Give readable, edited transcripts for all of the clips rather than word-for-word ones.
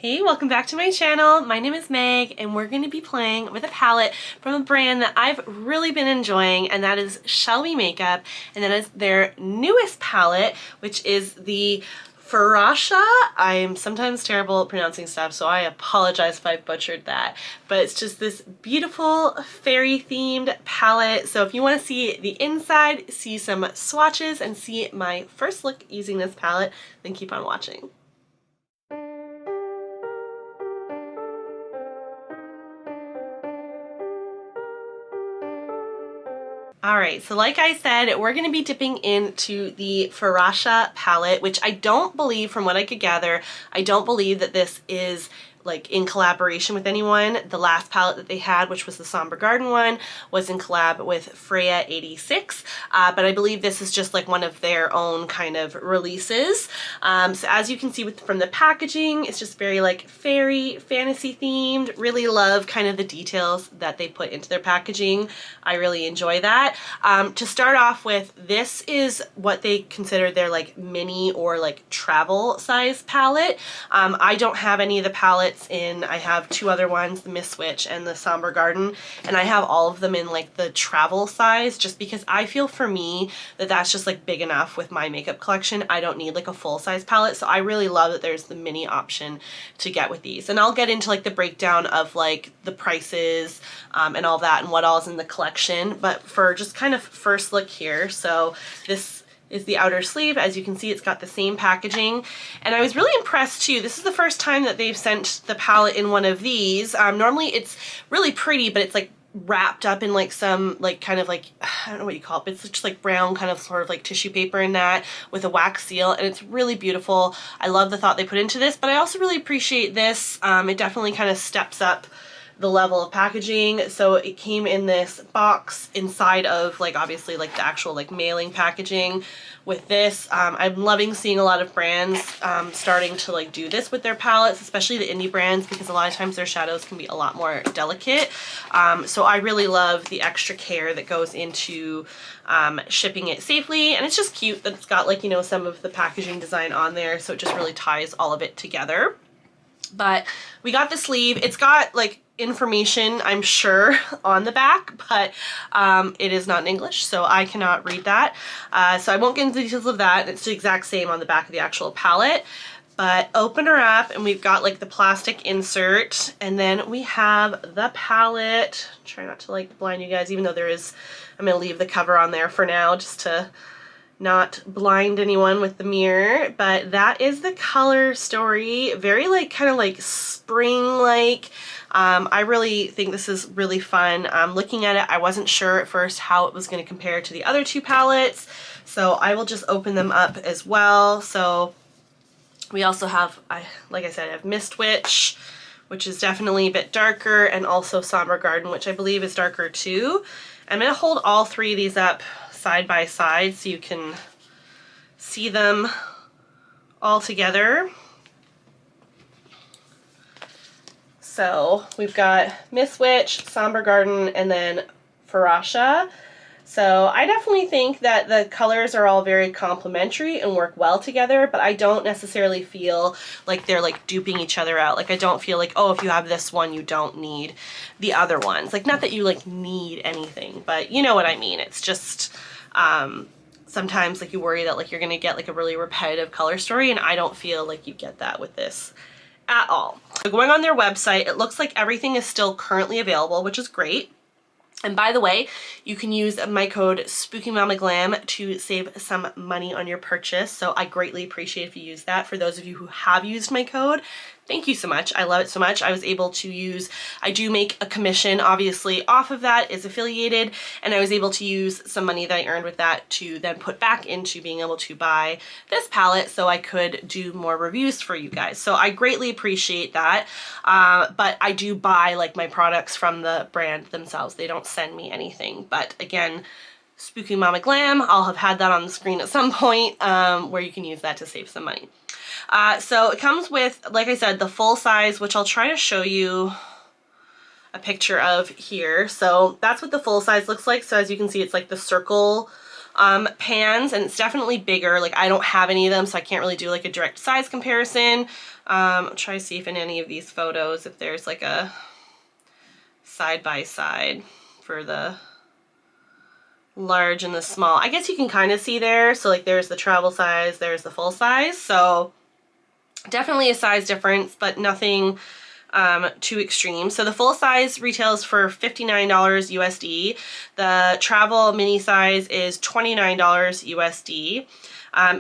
Hey, welcome back to my channel. My name is Meg and we're going to be playing with a palette from a brand that I've really been enjoying, and that is Shellwe Makeup, and that is their newest palette, which is the Farasha. I'm sometimes terrible at pronouncing stuff, so I apologize if I butchered that, but it's just this beautiful fairy themed palette. So if you want to see the inside, see some swatches, and see my first look using this palette, then keep on watching. Alright, so like I said, we're going to be dipping into the Farasha palette, which I don't believe, from what I could gather, I don't believe that this is like in collaboration with anyone. The last palette that they had, which was the Somber Garden one, was in collab with Freya 86, but I believe this is just like one of their own kind of releases. So as you can see from the packaging, it's just very like fairy, fantasy themed. Really love kind of the details that they put into their packaging. I really enjoy that. To start off with, this is what they consider their like mini or like travel size palette. I don't have any of the palettes in. I have two other ones, the Miss Witch and the Somber Garden, and I have all of them in like the travel size, just because I feel for me that that's just like big enough with my makeup collection. I don't need like a full size palette, so I really love that there's the mini option to get with these. And I'll get into like the breakdown of like the prices and all that and what all is in the collection, but for just kind of first look here, so this is the outer sleeve. As you can see, it's got the same packaging, and I was really impressed too. This is the first time that they've sent the palette in one of these. Normally it's really pretty, but it's like wrapped up in like some like kind of like, I don't know what you call it, but it's just like brown kind of sort of like tissue paper in that with a wax seal, and it's really beautiful. I love the thought they put into this, but I also really appreciate this. It definitely kind of steps up the level of packaging. So it came in this box inside of like obviously like the actual like mailing packaging with this. I'm loving seeing a lot of brands starting to like do this with their palettes, especially the indie brands, because a lot of times their shadows can be a lot more delicate. So I really love the extra care that goes into shipping it safely, and it's just cute that it's got like, you know, some of the packaging design on there, so it just really ties all of it together. But we got the sleeve. It's got like information, I'm sure, on the back, but it is not in English, so I cannot read that. So I won't get into the details of that. It's the exact same on the back of the actual palette. But open her up, and we've got like the plastic insert, and then we have the palette. Try not to like blind you guys, even though there is, I'm gonna leave the cover on there for now just to not blind anyone with the mirror. But that is the color story. Very like kind of like spring like. I really think this is really fun. Looking at it, I wasn't sure at first how it was going to compare to the other two palettes, so I will just open them up as well. So we also have, like I said, I have Mist Witch, which is definitely a bit darker, and also Somber Garden, which I believe is darker too. I'm going to hold all three of these up side by side so you can see them all together. So we've got Miss Witch, Somber Garden, and then Farasha. So I definitely think that the colors are all very complementary and work well together, but I don't necessarily feel like they're like duping each other out. Like I don't feel like, oh, if you have this one, you don't need the other ones. Like, not that you like need anything, but you know what I mean. It's just sometimes like you worry that like you're gonna get like a really repetitive color story, and I don't feel like you get that with this at all. So going on their website, it looks like everything is still currently available, which is great. And by the way, you can use my code SpookyMamaGlam to save some money on your purchase. So I greatly appreciate if you use that. For those of you who have used my code, thank you so much. I love it so much. I was able to use, I do make a commission obviously off of that, is affiliated, and I was able to use some money that I earned with that to then put back into being able to buy this palette so I could do more reviews for you guys. So I greatly appreciate that. But I do buy like my products from the brand themselves. They don't send me anything. But again, Spooky Mama Glam, I'll have had that on the screen at some point where you can use that to save some money. So it comes with, like I said, the full size, which I'll try to show you a picture of here. So that's what the full size looks like. So as you can see, it's like the circle pans, and it's definitely bigger. Like, I don't have any of them, so I can't really do like a direct size comparison. I'll try to see if in any of these photos, if there's like a side by side for the large and the small. I guess you can kind of see there. So like there's the travel size, there's the full size. So definitely a size difference, but nothing too extreme. So the full size retails for $59 USD. The travel mini size is $29 USD.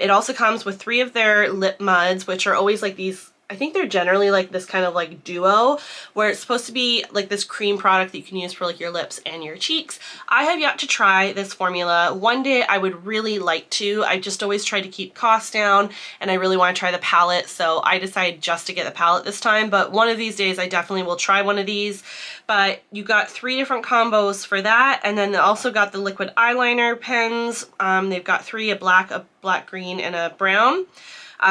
It also comes with 3 of their lip muds, which are always like these, I think they're generally like this kind of like duo, where it's supposed to be like this cream product that you can use for like your lips and your cheeks. I have yet to try this formula. One day I would really like to. I just always try to keep costs down, and I really want to try the palette, so I decided just to get the palette this time. But one of these days I definitely will try one of these. But you got 3 different combos for that, and then they also got the liquid eyeliner pens. They've got 3, a black, green, and a brown.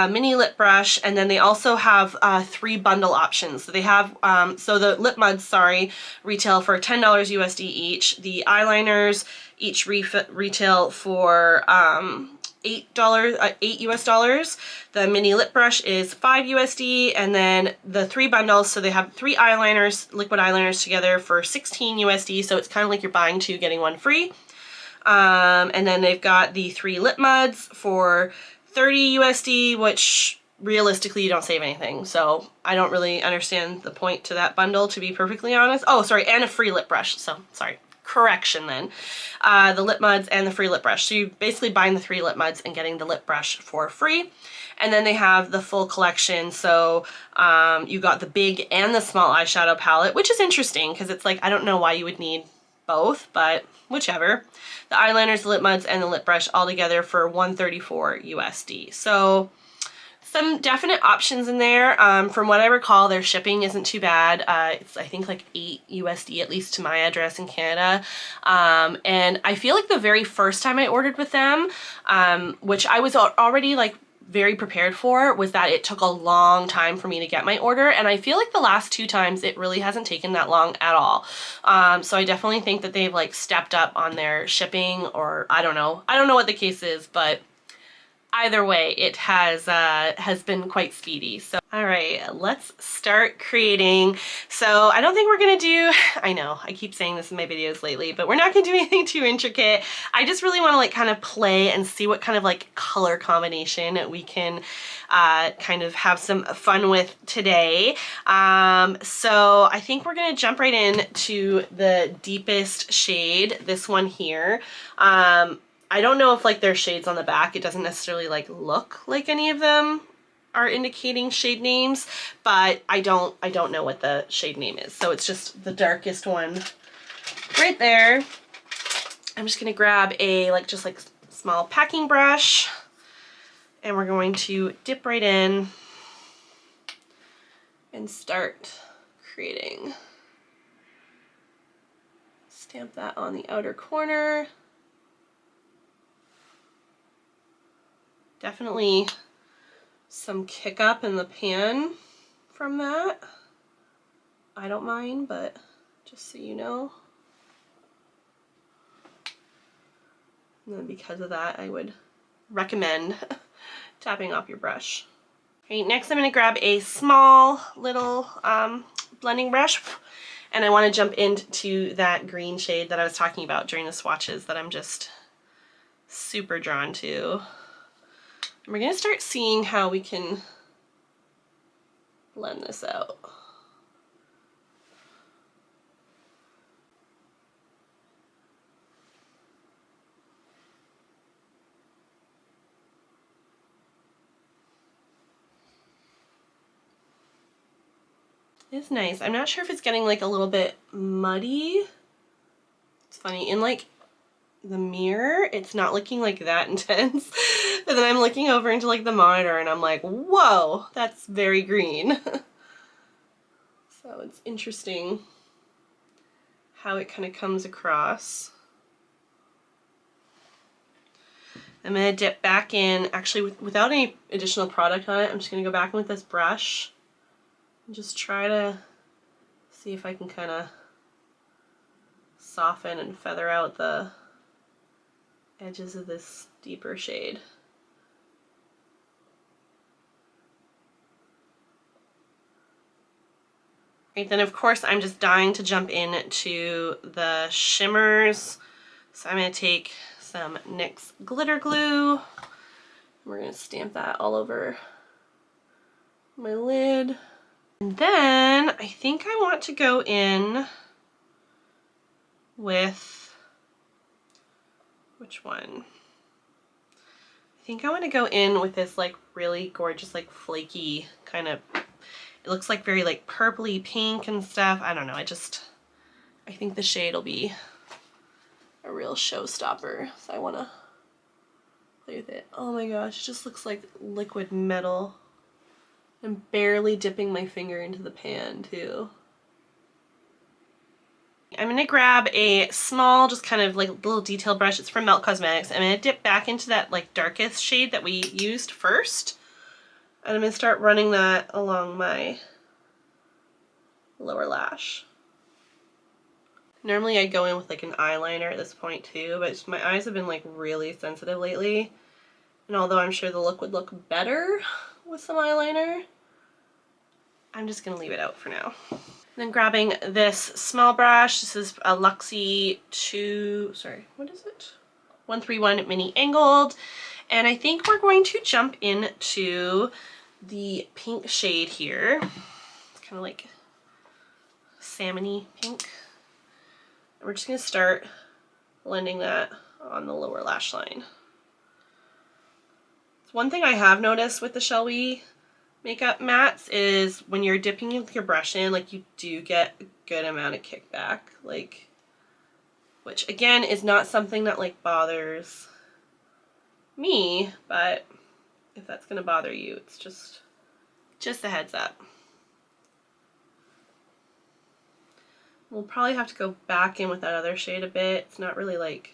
Mini lip brush, and then they also have 3 bundle options. So they have, so the lip muds, sorry, retail for $10 USD each. The eyeliners each retail for $8 US dollars. The mini lip brush is $5 USD, and then the 3 bundles, so they have 3 eyeliners, liquid eyeliners together for $16 USD, so it's kind of like you're buying 2 getting 1 free. And then they've got the 3 lip muds for $30 USD, which realistically you don't save anything. So I don't really understand the point to that bundle, to be perfectly honest. Oh, sorry, and a free lip brush. So sorry, correction then. The lip muds and the free lip brush. So you're basically buying the 3 lip muds and getting the lip brush for free. And then they have the full collection. So you got the big and the small eyeshadow palette, which is interesting because it's like, I don't know why you would need both, but whichever. The eyeliners, the lip muds, and the lip brush all together for $134 USD. So some definite options in there. From what I recall, their shipping isn't too bad. It's I think like $8 USD, at least to my address in Canada. And I feel like the very first time I ordered with them, which I was already like very prepared for, was that it took a long time for me to get my order, and I feel like the last 2 times it really hasn't taken that long at all. So I definitely think that they've like stepped up on their shipping, or I don't know what the case is, but either way, it has been quite speedy. So, all right, let's start creating. So I don't think we're gonna do, I know, I keep saying this in my videos lately, but we're not gonna do anything too intricate. I just really wanna like kind of play and see what kind of like color combination we can kind of have some fun with today. So I think we're gonna jump right in to the deepest shade, this one here. I don't know if like there's shades on the back. It doesn't necessarily like look like any of them are indicating shade names, but I don't know what the shade name is. So it's just the darkest one right there. I'm just gonna grab a just small packing brush, and we're going to dip right in and start creating. Stamp that on the outer corner. Definitely some kick up in the pan from that. I don't mind, but just so you know. And then because of that, I would recommend tapping off your brush. Okay, next I'm going to grab a small little blending brush, and I want to jump into that green shade that I was talking about during the swatches that I'm just super drawn to. And we're going to start seeing how we can blend this out. It's nice. I'm not sure if it's getting like a little bit muddy. It's funny, in like the mirror, it's not looking like that intense. But then I'm looking over into like the monitor and I'm like, whoa, that's very green. So it's interesting how it kind of comes across. I'm going to dip back in, actually without any additional product on it, I'm just going to go back in with this brush and just try to see if I can kind of soften and feather out the edges of this deeper shade. Right, then of course I'm just dying to jump into the shimmers. So I'm going to take some NYX glitter glue. We're going to stamp that all over my lid. And then I think I want to go in with, which one? I think I want to go in with this like really gorgeous like flaky kind of, it looks like very like purpley pink and stuff. I don't know, I think the shade will be a real showstopper. So I want to play with it. Oh my gosh, it just looks like liquid metal. I'm barely dipping my finger into the pan too. I'm going to grab a small, just kind of like little detail brush. It's from Melt Cosmetics. I'm going to dip back into that like darkest shade that we used first. And I'm going to start running that along my lower lash. Normally I'd go in with like an eyeliner at this point too, but my eyes have been like really sensitive lately. And although I'm sure the look would look better with some eyeliner, I'm just going to leave it out for now. And then grabbing this small brush, this is a Luxie 131 mini angled, and I think we're going to jump into the pink shade here. It's kind of like salmony pink. And we're just going to start blending that on the lower lash line. So one thing I have noticed with the Shellwe makeup mats is when you're dipping with your brush in, like you do get a good amount of kickback, like, which again is not something that like bothers me, but if that's gonna bother you, it's just a heads up. We'll probably have to go back in with that other shade a bit. It's not really like,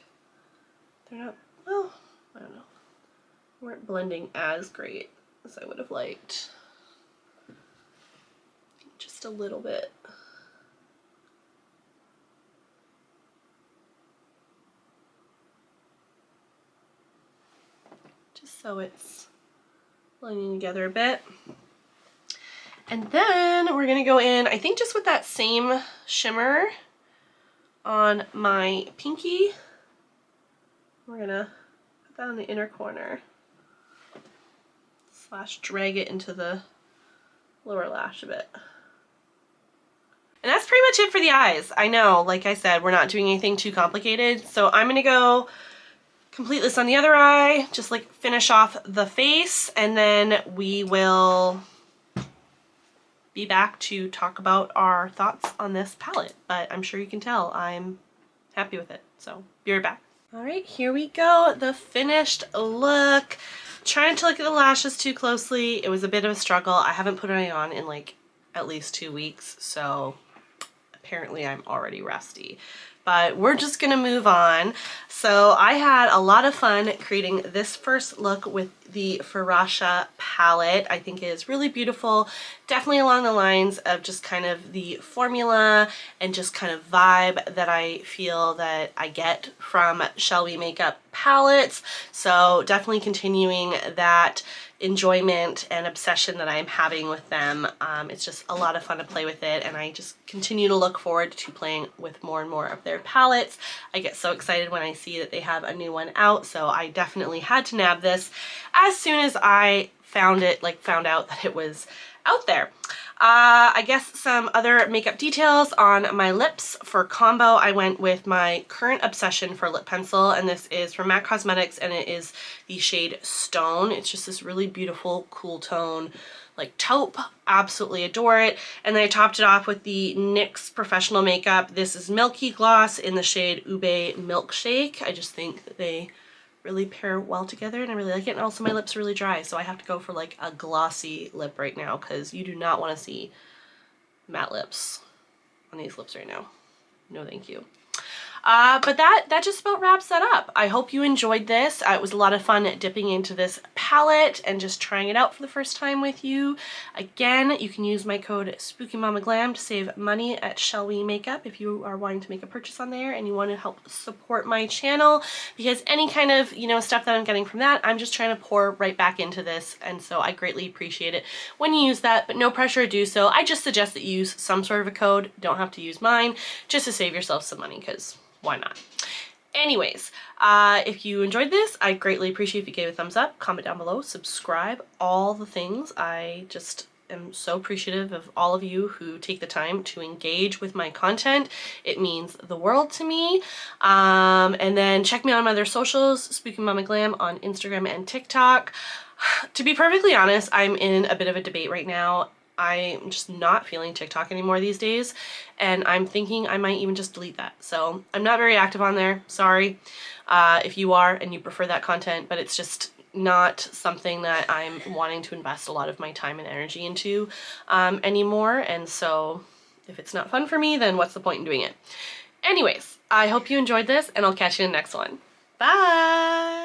they're not, well, I don't know, they weren't blending as great as I would have liked. Just a little bit. Just so it's blending together a bit. And then we're gonna go in, I think just with that same shimmer on my pinky. We're gonna put that on the inner corner. Slash drag it into the lower lash a bit. And that's pretty much it for the eyes. I know, like I said, we're not doing anything too complicated. So I'm gonna go complete this on the other eye, just like finish off the face, and then we will be back to talk about our thoughts on this palette. But I'm sure you can tell I'm happy with it. So be right back. All right, here we go. The finished look. Trying to look at the lashes too closely. It was a bit of a struggle. I haven't put any on in like at least 2 weeks, so apparently I'm already rusty. But we're just gonna move on. So I had a lot of fun creating this first look with the Farasha palette. I think it is really beautiful, definitely along the lines of just kind of the formula and just kind of vibe that I feel that I get from Shellwe Makeup palettes. So definitely continuing that enjoyment and obsession that I'm having with them. It's just a lot of fun to play with it, and I just continue to look forward to playing with more and more of their palettes. I get so excited when I see that they have a new one out, so I definitely had to nab this as soon as I found out that it was out there. I guess some other makeup details on my lips. For combo, I went with my current obsession for lip pencil, and this is from MAC Cosmetics, and it is the shade Stone. It's just this really beautiful, cool tone, like taupe. Absolutely adore it. And then I topped it off with the NYX Professional Makeup. This is Milky Gloss in the shade Ube Milkshake. I just think that they really pair well together, and I really like it. And also my lips are really dry, so I have to go for like a glossy lip right now, because you do not want to see matte lips on these lips right now. No thank you. But that just about wraps that up. I hope you enjoyed this. It was a lot of fun dipping into this palette and just trying it out for the first time with you. Again, you can use my code SpookyMamaGlam to save money at Shellwe Makeup if you are wanting to make a purchase on there and you want to help support my channel, because any kind of, you know, stuff that I'm getting from that, I'm just trying to pour right back into this, and so I greatly appreciate it when you use that, but no pressure to do so. I just suggest that you use some sort of a code. Don't have to use mine, just to save yourself some money, because why not? Anyways, if you enjoyed this, I greatly appreciate if you gave a thumbs up, comment down below, subscribe, all the things. I just am so appreciative of all of you who take the time to engage with my content. It means the world to me. And then check me out on my other socials, Spooky Mama Glam on Instagram and TikTok. To be perfectly honest, I'm in a bit of a debate right now. I'm just not feeling TikTok anymore these days, and I'm thinking I might even just delete that. So I'm not very active on there, sorry if you are and you prefer that content, but it's just not something that I'm wanting to invest a lot of my time and energy into anymore, and so if it's not fun for me, then what's the point in doing it? Anyways, I hope you enjoyed this, and I'll catch you in the next one. Bye!